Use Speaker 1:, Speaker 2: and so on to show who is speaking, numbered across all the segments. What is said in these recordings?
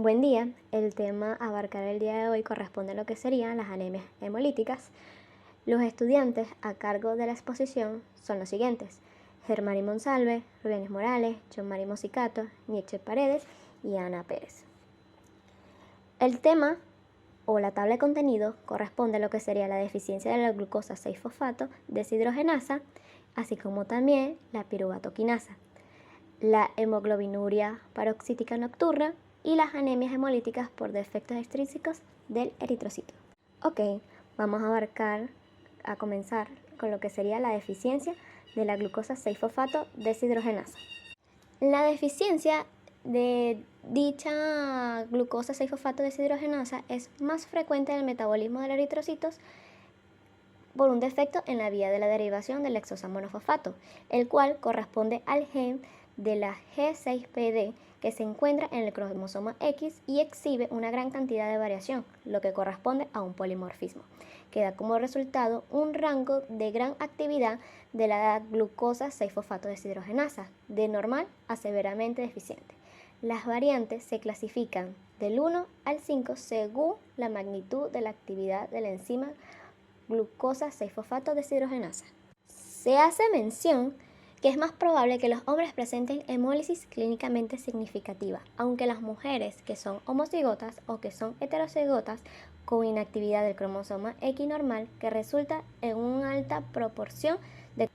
Speaker 1: Buen día, el tema a abarcar el día de hoy corresponde a lo que serían las anemias hemolíticas. Los estudiantes a cargo de la exposición son los siguientes: Germán Monsalve, Rubén Morales, John Mari Mosicato, Nietzsche Paredes y Ana Pérez. El tema o la tabla de contenido corresponde a lo que sería la deficiencia de la glucosa 6-fosfato deshidrogenasa, así como también la piruvatoquinasa, la hemoglobinuria paroxítica nocturna y las anemias hemolíticas por defectos extrínsecos del eritrocito. Ok, vamos a comenzar con lo que sería la deficiencia de la glucosa 6-fosfato deshidrogenasa. La deficiencia de dicha glucosa 6-fosfato deshidrogenasa es más frecuente en el metabolismo de los eritrocitos por un defecto en la vía de la derivación del exosamonofosfato, el cual corresponde al gen de la G6PD que se encuentra en el cromosoma X y exhibe una gran cantidad de variación, lo que corresponde a un polimorfismo, que da como resultado un rango de gran actividad de la glucosa 6-fosfato deshidrogenasa, de normal a severamente deficiente. Las variantes se clasifican del 1 al 5 según la magnitud de la actividad de la enzima glucosa 6-fosfato deshidrogenasa. Se hace mención que es más probable que los hombres presenten hemólisis clínicamente significativa, aunque las mujeres que son homocigotas o que son heterocigotas con inactividad del cromosoma X normal que resulta en una alta proporción de...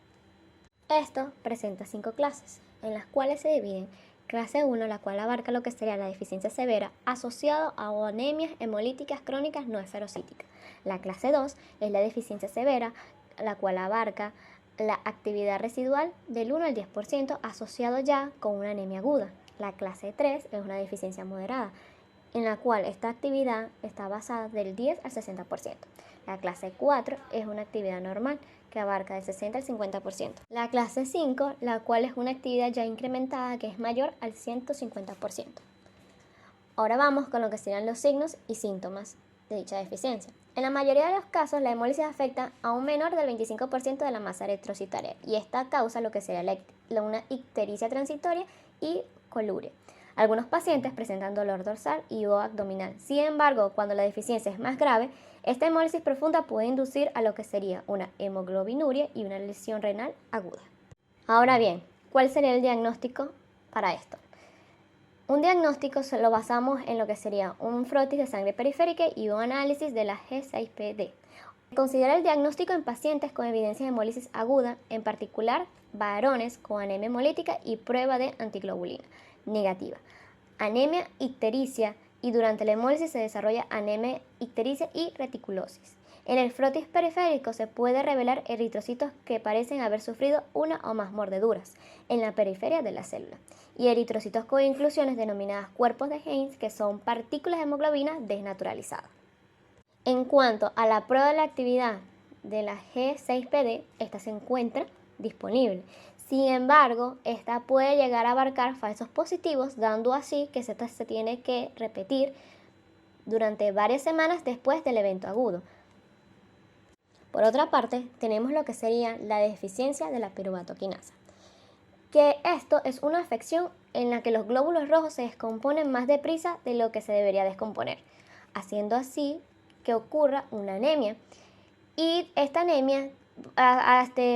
Speaker 1: Esto presenta 5 clases, en las cuales se dividen: clase 1, la cual abarca lo que sería la deficiencia severa asociado a anemias hemolíticas crónicas no esferocíticas. La clase 2 es la deficiencia severa, la cual abarca la actividad residual del 1 al 10% asociado ya con una anemia aguda. La clase 3 es una deficiencia moderada, en la cual esta actividad está basada del 10 al 60%. La clase 4 es una actividad normal, que abarca del 60 al 50%. La clase 5, la cual es una actividad ya incrementada, que es mayor al 150%. Ahora vamos con lo que serían los signos y síntomas de dicha deficiencia. En la mayoría de los casos, la hemólisis afecta a un menor del 25% de la masa eritrocitaria y esta causa lo que sería una ictericia transitoria y coluria. Algunos pacientes presentan dolor dorsal y o abdominal. Sin embargo, cuando la deficiencia es más grave, esta hemólisis profunda puede inducir a lo que sería una hemoglobinuria y una lesión renal aguda. Ahora bien, ¿cuál sería el diagnóstico para esto? Un diagnóstico lo basamos en lo que sería un frotis de sangre periférica y un análisis de la G6PD. Considera el diagnóstico en pacientes con evidencia de hemólisis aguda, en particular varones con anemia hemolítica y prueba de antiglobulina negativa, anemia ictericia, y durante la hemólisis se desarrolla anemia ictericia y reticulosis. En el frotis periférico se puede revelar eritrocitos que parecen haber sufrido una o más mordeduras en la periferia de la célula y eritrocitos con inclusiones denominadas cuerpos de Heinz, que son partículas de hemoglobina desnaturalizadas. En cuanto a la prueba de la actividad de la G6PD, esta se encuentra disponible. Sin embargo, esta puede llegar a abarcar falsos positivos, dando así que se tiene que repetir durante varias semanas después del evento agudo. Por otra parte, tenemos lo que sería la deficiencia de la piruvatoquinasa, que esto es una afección en la que los glóbulos rojos se descomponen más deprisa de lo que se debería descomponer, haciendo así que ocurra una anemia. Y esta anemia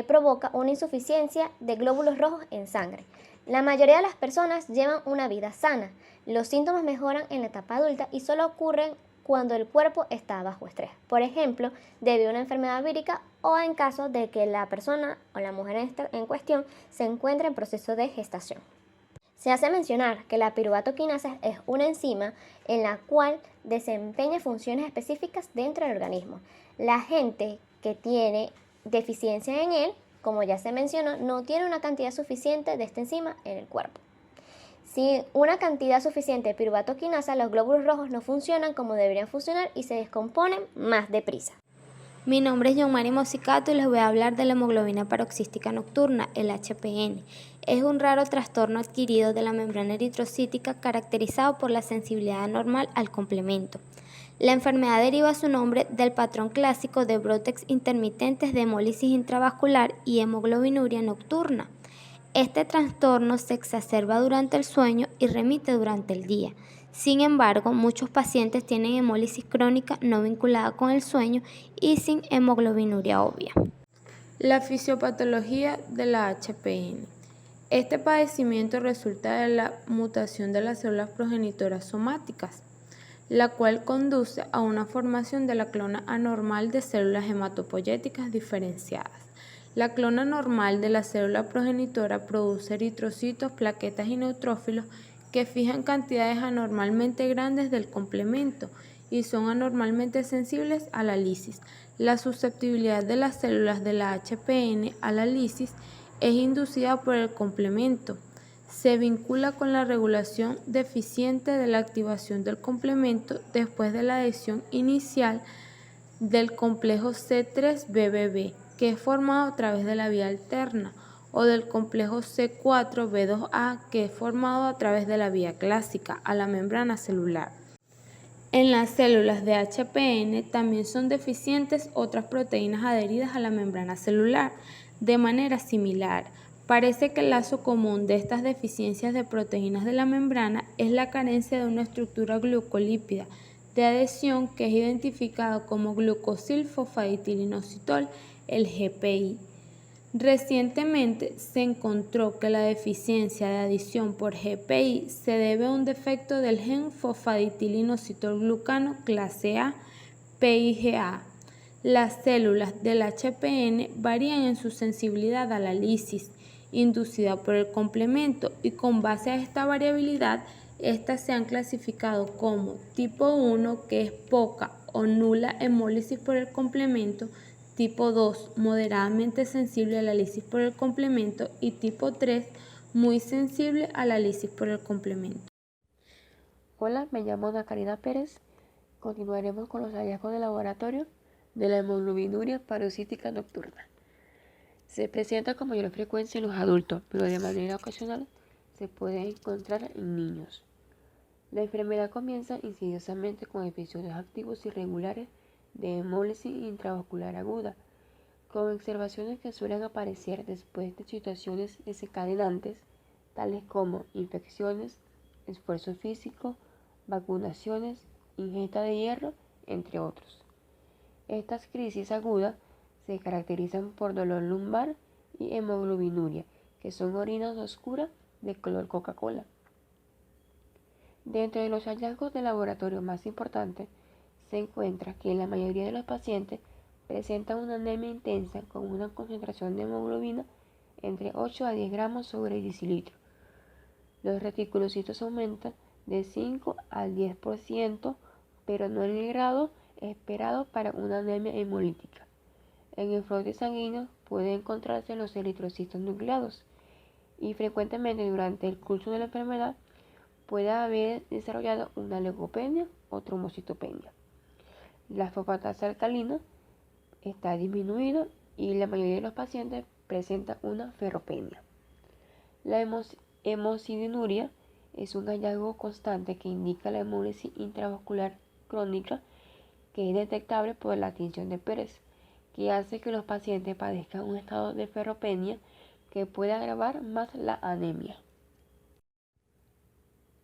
Speaker 1: provoca una insuficiencia de glóbulos rojos en sangre. La mayoría de las personas llevan una vida sana. Los síntomas mejoran en la etapa adulta y solo ocurren cuando el cuerpo está bajo estrés, por ejemplo, debido a una enfermedad vírica o en caso de que la persona o la mujer en cuestión se encuentre en proceso de gestación. Se hace mencionar que la piruvatoquinasa es una enzima en la cual desempeña funciones específicas dentro del organismo. La gente que tiene deficiencia en él, como ya se mencionó, no tiene una cantidad suficiente de esta enzima en el cuerpo. Sin una cantidad suficiente de piruvatoquinasa, los glóbulos rojos no funcionan como deberían funcionar y se descomponen más deprisa.
Speaker 2: Mi nombre es John Mari Mosicato y les voy a hablar de la hemoglobina paroxística nocturna, el HPN. Es un raro trastorno adquirido de la membrana eritrocítica caracterizado por la sensibilidad anormal al complemento. La enfermedad deriva su nombre del patrón clásico de brotes intermitentes de hemólisis intravascular y hemoglobinuria nocturna. Este trastorno se exacerba durante el sueño y remite durante el día. Sin embargo, muchos pacientes tienen hemólisis crónica no vinculada con el sueño y sin hemoglobinuria obvia. La fisiopatología de la HPN. Este padecimiento resulta de la mutación de las células progenitoras somáticas, la cual conduce a una formación de la clona anormal de células hematopoyéticas diferenciadas. La clona normal de la célula progenitora produce eritrocitos, plaquetas y neutrófilos que fijan cantidades anormalmente grandes del complemento y son anormalmente sensibles a la lisis. La susceptibilidad de las células de la HPN a la lisis es inducida por el complemento. Se vincula con la regulación deficiente de la activación del complemento después de la adhesión inicial del complejo C3-BBB, que es formado a través de la vía alterna, o del complejo C4-B2A, que es formado a través de la vía clásica a la membrana celular. En las células de HPN también son deficientes otras proteínas adheridas a la membrana celular. De manera similar, parece que el lazo común de estas deficiencias de proteínas de la membrana es la carencia de una estructura glucolípida de adhesión que es identificado como glucosilfosfaditilinocitol, el GPI. Recientemente se encontró que la deficiencia de adición por GPI se debe a un defecto del gen fosfaditilinocitol-glucano clase A, PIGA. Las células del HPN varían en su sensibilidad a la lisis inducida por el complemento y con base a esta variabilidad, estas se han clasificado como tipo 1, que es poca o nula hemólisis por el complemento, tipo 2, moderadamente sensible a la lisis por el complemento y tipo 3, muy sensible a la lisis por el complemento.
Speaker 3: Hola, me llamo Ana Karina Pérez. Continuaremos con los hallazgos de laboratorio de la hemoglobinuria paroxística nocturna. Se presenta con mayor frecuencia en los adultos, pero de manera ocasional se puede encontrar en niños. La enfermedad comienza insidiosamente con episodios activos irregulares de hemólisis intravascular aguda, con observaciones que suelen aparecer después de situaciones desencadenantes, tales como infecciones, esfuerzo físico, vacunaciones, ingesta de hierro, entre otros. Estas crisis agudas se caracterizan por dolor lumbar y hemoglobinuria, que son orinas oscuras de color Coca-Cola. Dentro de los hallazgos de laboratorio más importantes, se encuentra que la mayoría de los pacientes presentan una anemia intensa con una concentración de hemoglobina entre 8 a 10 gramos sobre decilitro. Los reticulocitos aumentan de 5 al 10%, pero no en el grado esperado para una anemia hemolítica. En el frote sanguíneo pueden encontrarse los eritrocitos nucleados y frecuentemente durante el curso de la enfermedad puede haber desarrollado una leucopenia o trombocitopenia. La fosfatasa alcalina está disminuida y la mayoría de los pacientes presenta una ferropenia. La hemocidinuria es un hallazgo constante que indica la hemólisis intravascular crónica que es detectable por la tinción de Pérez, que hace que los pacientes padezcan un estado de ferropenia que puede agravar más la anemia.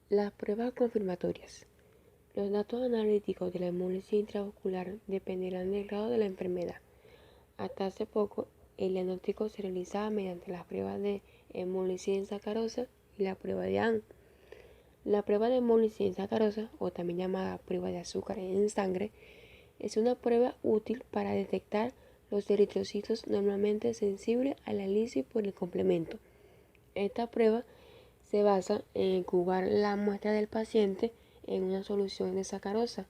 Speaker 3: Las pruebas confirmatorias. Los datos analíticos de la hemólisis intravascular dependerán del grado de la enfermedad. Hasta hace poco, el diagnóstico se realizaba mediante las pruebas de hemólisis en sacarosa y la prueba de AN. La prueba de hemólisis en sacarosa, o también llamada prueba de azúcar en sangre, es una prueba útil para detectar los eritrocitos normalmente sensibles a la lisis por el complemento. Esta prueba se basa en incubar la muestra del paciente en una solución de sacarosa,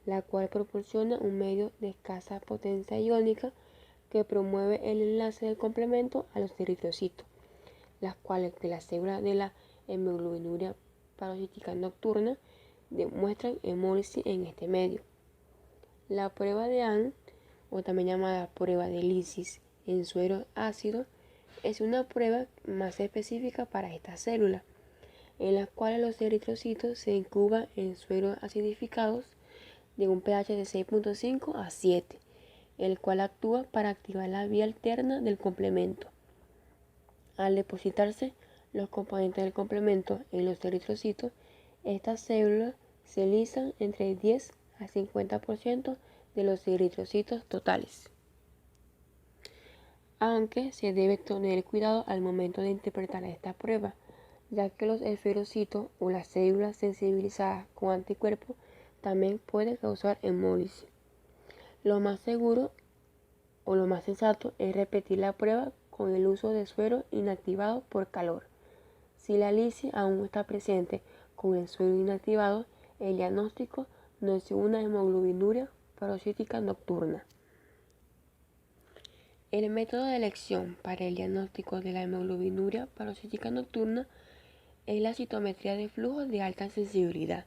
Speaker 3: la cual proporciona un medio de escasa potencia iónica que promueve el enlace del complemento a los eritrocitos, las cuales de las células de la hemoglobinuria paroxística nocturna demuestran hemólisis en este medio. La prueba de AN, o también llamada prueba de lisis en suero ácido, es una prueba más específica para estas células, en las cuales los eritrocitos se incuban en sueros acidificados de un pH de 6.5 a 7, el cual actúa para activar la vía alterna del complemento. Al depositarse los componentes del complemento en los eritrocitos, Estas células se lisan entre 10 a 50% de los eritrocitos totales. Aunque se debe tener cuidado al momento de interpretar esta prueba, ya que los esferocitos o las células sensibilizadas con anticuerpos también pueden causar hemólisis. Lo más seguro o lo más sensato es repetir la prueba con el uso de suero inactivado por calor. Si la lisis aún está presente con el suero inactivado, el diagnóstico no es una hemoglobinuria paroxística nocturna. El método de elección para el diagnóstico de la hemoglobinuria paroxística nocturna es la citometría de flujo de alta sensibilidad,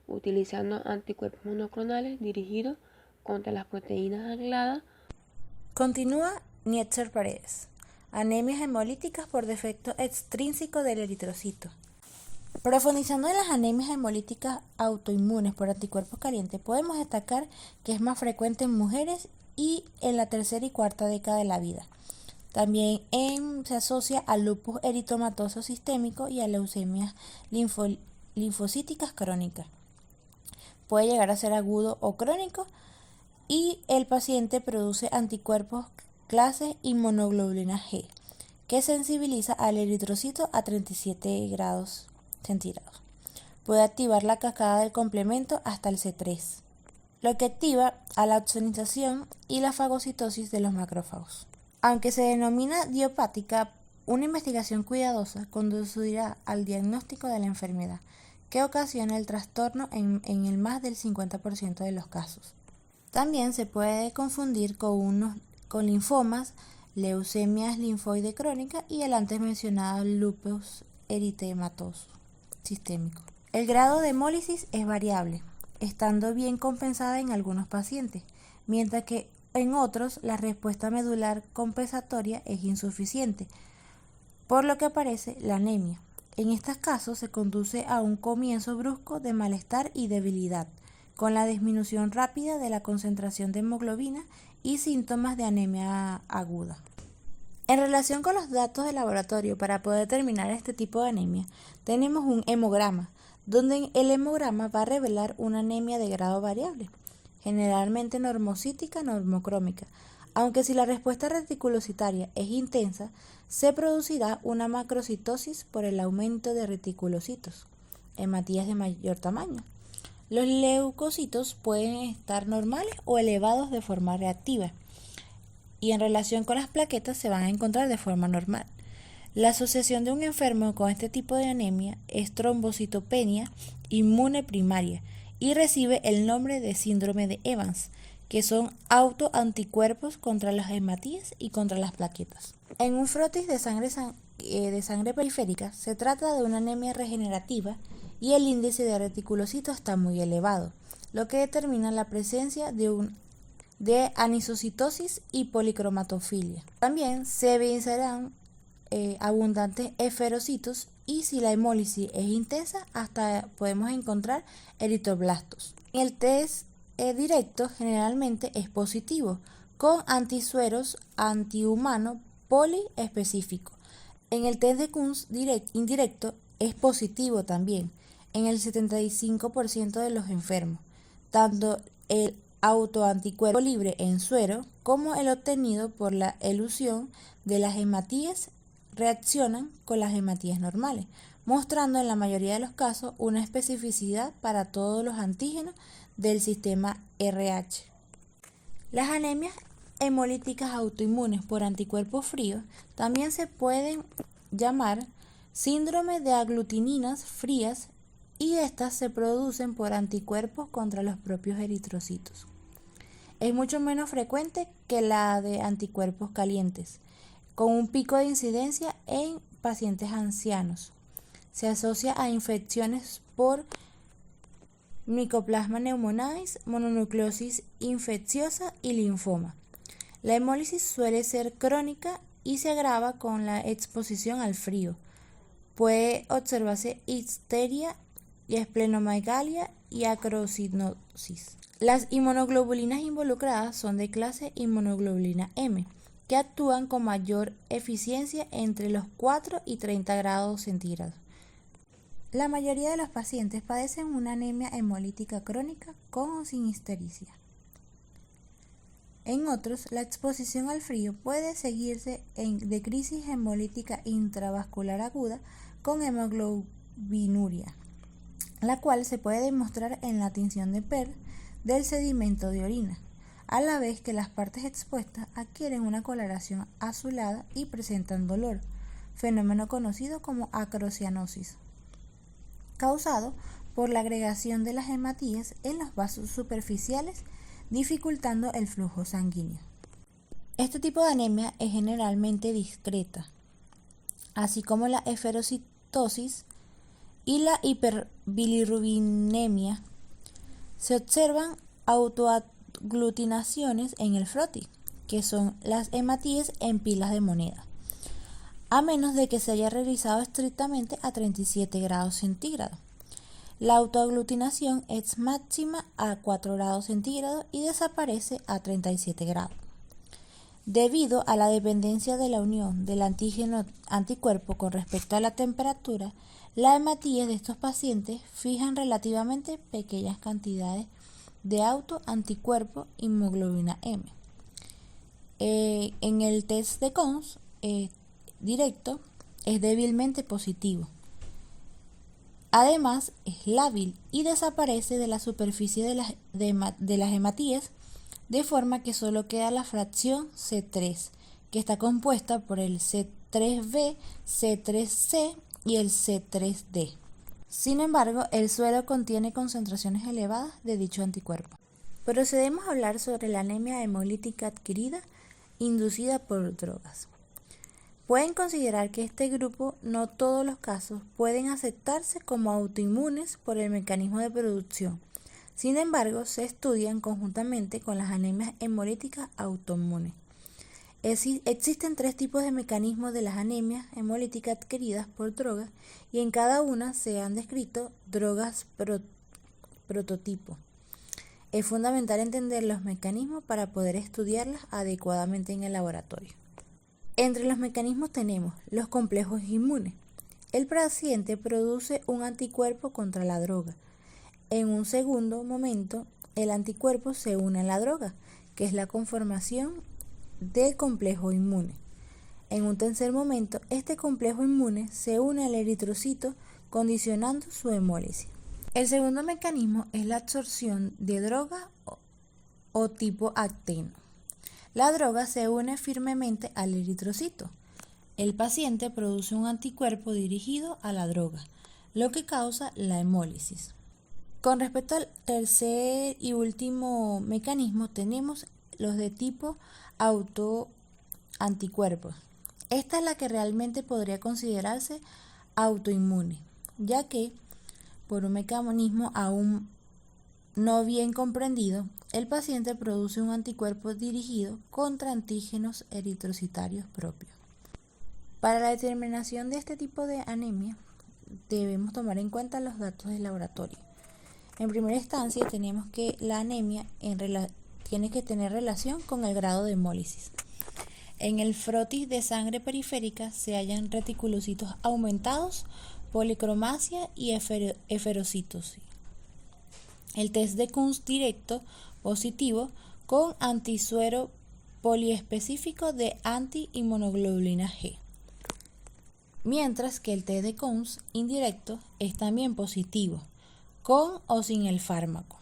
Speaker 3: utilizando anticuerpos monoclonales dirigidos contra las proteínas ancladas.
Speaker 4: Continúa Nietzsche Paredes. Anemias hemolíticas por defecto extrínseco del eritrocito. Profundizando en las anemias hemolíticas autoinmunes por anticuerpos calientes, podemos destacar que es más frecuente en mujeres y en la tercera y cuarta década de la vida. También se asocia al lupus eritematoso sistémico y a leucemias linfocíticas crónicas. Puede llegar a ser agudo o crónico y el paciente produce anticuerpos clase inmunoglobulina G, que sensibiliza al eritrocito a 37 grados centígrados. Puede activar la cascada del complemento hasta el C3, lo que activa a la opsonización y la fagocitosis de los macrófagos. Aunque se denomina idiopática, una investigación cuidadosa conducirá al diagnóstico de la enfermedad, que ocasiona el trastorno en el más del 50% de los casos. También se puede confundir con linfomas, leucemias linfoide crónica y el antes mencionado lupus eritematoso sistémico. El grado de hemólisis es variable, estando bien compensada en algunos pacientes, mientras que en otros la respuesta medular compensatoria es insuficiente, por lo que aparece la anemia. En estos casos se conduce a un comienzo brusco de malestar y debilidad, con la disminución rápida de la concentración de hemoglobina y síntomas de anemia aguda. En relación con los datos de laboratorio para poder determinar este tipo de anemia, tenemos un hemograma, donde el hemograma va a revelar una anemia de grado variable, generalmente normocítica normocrómica, aunque si la respuesta reticulocitaria es intensa, se producirá una macrocitosis por el aumento de reticulocitos, hematías de mayor tamaño. Los leucocitos pueden estar normales o elevados de forma reactiva, y en relación con las plaquetas se van a encontrar de forma normal. La asociación de un enfermo con este tipo de anemia es trombocitopenia inmune primaria y recibe el nombre de síndrome de Evans, que son autoanticuerpos contra las hematías y contra las plaquetas. En un frotis de sangre periférica se trata de una anemia regenerativa y el índice de reticulocitos está muy elevado, lo que determina la presencia de anisocitosis y policromatofilia. También se evidenciarán abundantes esferocitos y si la hemólisis es intensa hasta podemos encontrar eritroblastos. El test directo generalmente es positivo con antisueros antihumano poliespecífico. En el test de Kunz indirecto es positivo también en el 75% de los enfermos, tanto el autoanticuerpo libre en suero como el obtenido por la elusión de las hematías reaccionan con las hematías normales, mostrando en la mayoría de los casos una especificidad para todos los antígenos del sistema RH. Las anemias hemolíticas autoinmunes por anticuerpos fríos también se pueden llamar síndrome de aglutininas frías y estas se producen por anticuerpos contra los propios eritrocitos. Es mucho menos frecuente que la de anticuerpos calientes, con un pico de incidencia en pacientes ancianos. Se asocia a infecciones por Mycoplasma pneumoniae, mononucleosis infecciosa y linfoma. La hemólisis suele ser crónica y se agrava con la exposición al frío. Puede observarse icteria y esplenomegalia y acrocinosis. Las inmunoglobulinas involucradas son de clase inmunoglobulina M, que actúan con mayor eficiencia entre los 4 y 30 grados centígrados. La mayoría de los pacientes padecen una anemia hemolítica crónica con o sin ictericia. En otros, la exposición al frío puede seguirse de crisis hemolítica intravascular aguda con hemoglobinuria, la cual se puede demostrar en la tinción de PER del sedimento de orina, a la vez que las partes expuestas adquieren una coloración azulada y presentan dolor, fenómeno conocido como acrocianosis, causado por la agregación de las hematíes en los vasos superficiales, dificultando el flujo sanguíneo. Este tipo de anemia es generalmente discreta, así como la eferocitosis y la hiperbilirrubinemia. Se observan autoaglutinaciones en el froti, que son las hematíes en pilas de moneda, a menos de que se haya realizado estrictamente a 37 grados centígrados. La autoaglutinación es máxima a 4 grados centígrados y desaparece a 37 grados. Debido a la dependencia de la unión del antígeno anticuerpo con respecto a la temperatura, las hematíes de estos pacientes fijan relativamente pequeñas cantidades de autoanticuerpo hemoglobina M. En el test de Cons directo es débilmente positivo. Además, es lábil y desaparece de la superficie de las hematíes, de forma que solo queda la fracción C3, que está compuesta por el C3b, C3c y el C3d. Sin embargo, el suero contiene concentraciones elevadas de dicho anticuerpo. Procedemos a hablar sobre la anemia hemolítica adquirida inducida por drogas. Pueden considerar que este grupo no todos los casos pueden aceptarse como autoinmunes por el mecanismo de producción. Sin embargo, se estudian conjuntamente con las anemias hemolíticas autoinmunes. Existen 3 tipos de mecanismos de las anemias hemolíticas adquiridas por drogas y en cada una se han descrito drogas prototipo. Es fundamental entender los mecanismos para poder estudiarlas adecuadamente en el laboratorio. Entre los mecanismos tenemos los complejos inmunes. El paciente produce un anticuerpo contra la droga. En un segundo momento, el anticuerpo se une a la droga, que es la conformación del complejo inmune. En un tercer momento, este complejo inmune se une al eritrocito, condicionando su hemólisis. El segundo mecanismo es la absorción de droga o tipo acteno. La droga se une firmemente al eritrocito. El paciente produce un anticuerpo dirigido a la droga, lo que causa la hemólisis. Con respecto al tercer y último mecanismo, tenemos los de tipo autoanticuerpos. Esta es la que realmente podría considerarse autoinmune, ya que, por un mecanismo aún no bien comprendido, el paciente produce un anticuerpo dirigido contra antígenos eritrocitarios propios. Para la determinación de este tipo de anemia, debemos tomar en cuenta los datos del laboratorio. En primera instancia, tenemos que la anemia tiene que tener relación con el grado de hemólisis. En el frotis de sangre periférica se hallan reticulocitos aumentados, policromasia y eferocitosis. El test de Kunz directo positivo con antisuero poliespecífico de anti-inmunoglobulina G, mientras que el test de Kunz indirecto es también positivo, con o sin el fármaco.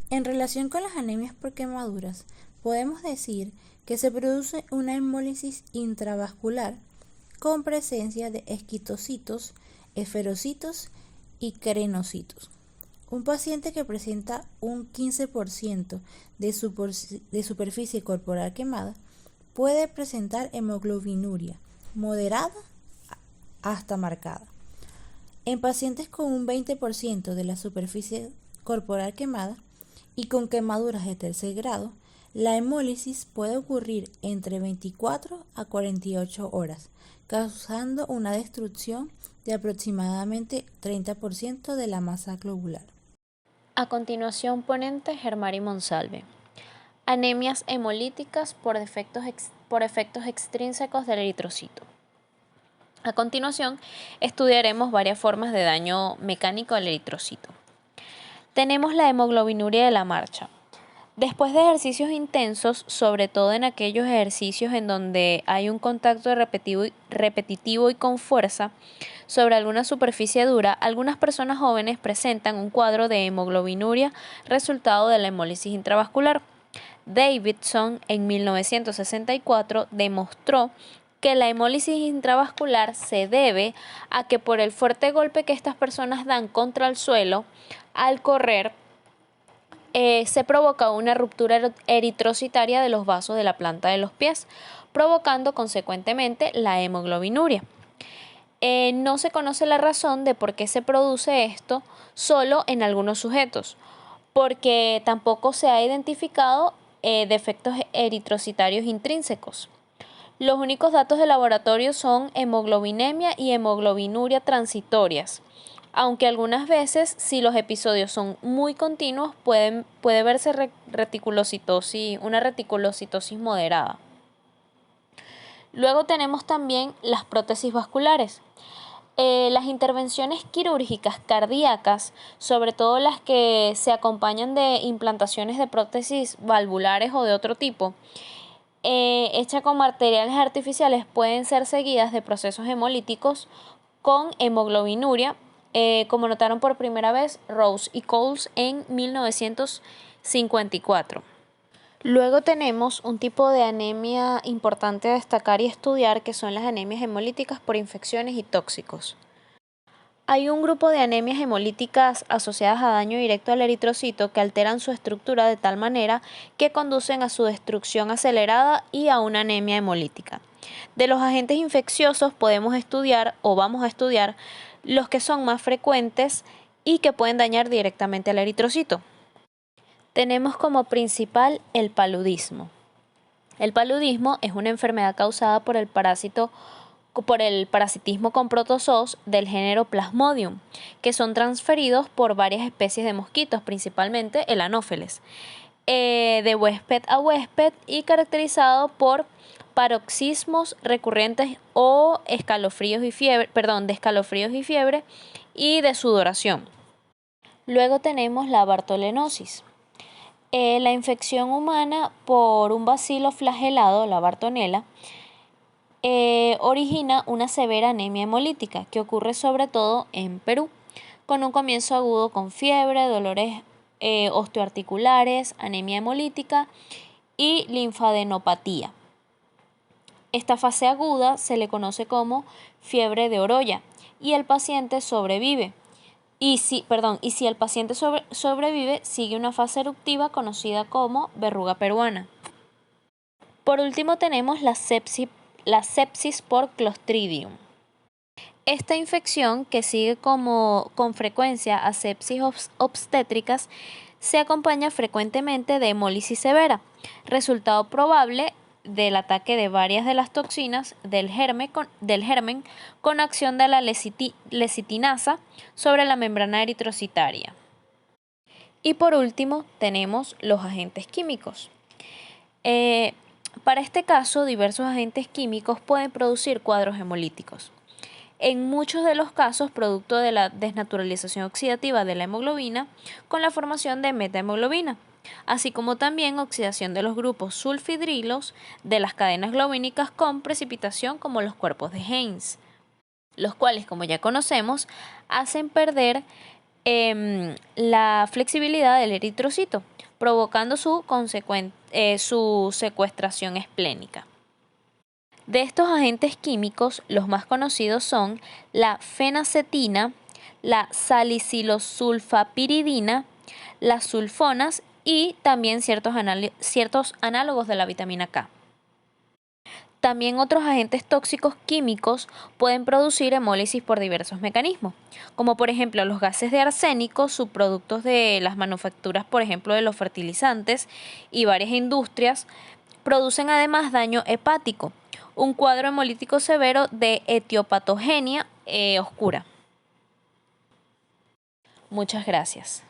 Speaker 4: En relación con las anemias por quemaduras, podemos decir que se produce una hemólisis intravascular con presencia de esquitocitos, esferocitos y crenocitos. Un paciente que presenta un 15% de superficie corporal quemada puede presentar hemoglobinuria moderada hasta marcada. En pacientes con un 20% de la superficie corporal quemada y con quemaduras de tercer grado, la hemólisis puede ocurrir entre 24 a 48 horas, causando una destrucción de aproximadamente 30% de la masa globular.
Speaker 2: A continuación, ponente Germari Monsalve. Anemias hemolíticas por efectos extrínsecos del eritrocito.
Speaker 5: A continuación, estudiaremos varias formas de daño mecánico al eritrocito. Tenemos la hemoglobinuria de la marcha. Después de ejercicios intensos, sobre todo en aquellos ejercicios en donde hay un contacto repetitivo y con fuerza sobre alguna superficie dura, algunas personas jóvenes presentan un cuadro de hemoglobinuria resultado de la hemólisis intravascular. Davidson en 1964 demostró que la hemólisis intravascular se debe a que por el fuerte golpe que estas personas dan contra el suelo al correr, se provoca una ruptura eritrocitaria de los vasos de la planta de los pies, provocando consecuentemente la hemoglobinuria. No se conoce la razón de por qué se produce esto solo en algunos sujetos, porque tampoco se ha identificado defectos eritrocitarios intrínsecos. Los únicos datos de laboratorio son hemoglobinemia y hemoglobinuria transitorias, aunque algunas veces, si los episodios son muy continuos, puede verse una reticulocitosis moderada. Luego tenemos también las prótesis vasculares. Las intervenciones quirúrgicas cardíacas, sobre todo las que se acompañan de implantaciones de prótesis valvulares o de otro tipo, hechas con materiales artificiales, pueden ser seguidas de procesos hemolíticos con hemoglobinuria, como notaron por primera vez Rose y Coles en 1954. Luego tenemos un tipo de anemia importante a destacar y estudiar, que son las anemias hemolíticas por infecciones y tóxicos. Hay un grupo de anemias hemolíticas asociadas a daño directo al eritrocito que alteran su estructura de tal manera que conducen a su destrucción acelerada y a una anemia hemolítica. De los agentes infecciosos podemos estudiar o vamos a estudiar los que son más frecuentes y que pueden dañar directamente al eritrocito. Tenemos como principal el paludismo. El paludismo es una enfermedad causada por el parasitismo con protozoos del género Plasmodium, que son transferidos por varias especies de mosquitos, principalmente el Anopheles, de huésped a huésped, y caracterizado por paroxismos recurrentes o de escalofríos y fiebre y de sudoración. Luego tenemos la bartolenosis. La infección humana por un bacilo flagelado, la bartonela, origina una severa anemia hemolítica que ocurre sobre todo en Perú, con un comienzo agudo con fiebre, dolores osteoarticulares, anemia hemolítica y linfadenopatía. Esta fase aguda se le conoce como fiebre de Oroya y el paciente sobrevive. Y si el paciente sobrevive, sigue una fase eruptiva conocida como verruga peruana. Por último tenemos la sepsis por Clostridium. Esta infección, que sigue con frecuencia a sepsis obstétricas, se acompaña frecuentemente de hemólisis severa, resultado probable del ataque de varias de las toxinas del germen con acción de la lecitinasa sobre la membrana eritrocitaria. Y por último tenemos los agentes químicos. Para este caso, diversos agentes químicos pueden producir cuadros hemolíticos. En muchos de los casos, producto de la desnaturalización oxidativa de la hemoglobina con la formación de metahemoglobina, así como también oxidación de los grupos sulfidrilos de las cadenas globínicas con precipitación, como los cuerpos de Heinz, los cuales, como ya conocemos, hacen perder la flexibilidad del eritrocito, provocando su secuestración esplénica. De estos agentes químicos, los más conocidos son la fenacetina, la salicilosulfapiridina, las sulfonas y también ciertos análogos de la vitamina K. También otros agentes tóxicos químicos pueden producir hemólisis por diversos mecanismos, como por ejemplo los gases de arsénico, subproductos de las manufacturas, por ejemplo, de los fertilizantes, y varias industrias producen además daño hepático, un cuadro hemolítico severo de etiopatogenia oscura. Muchas gracias.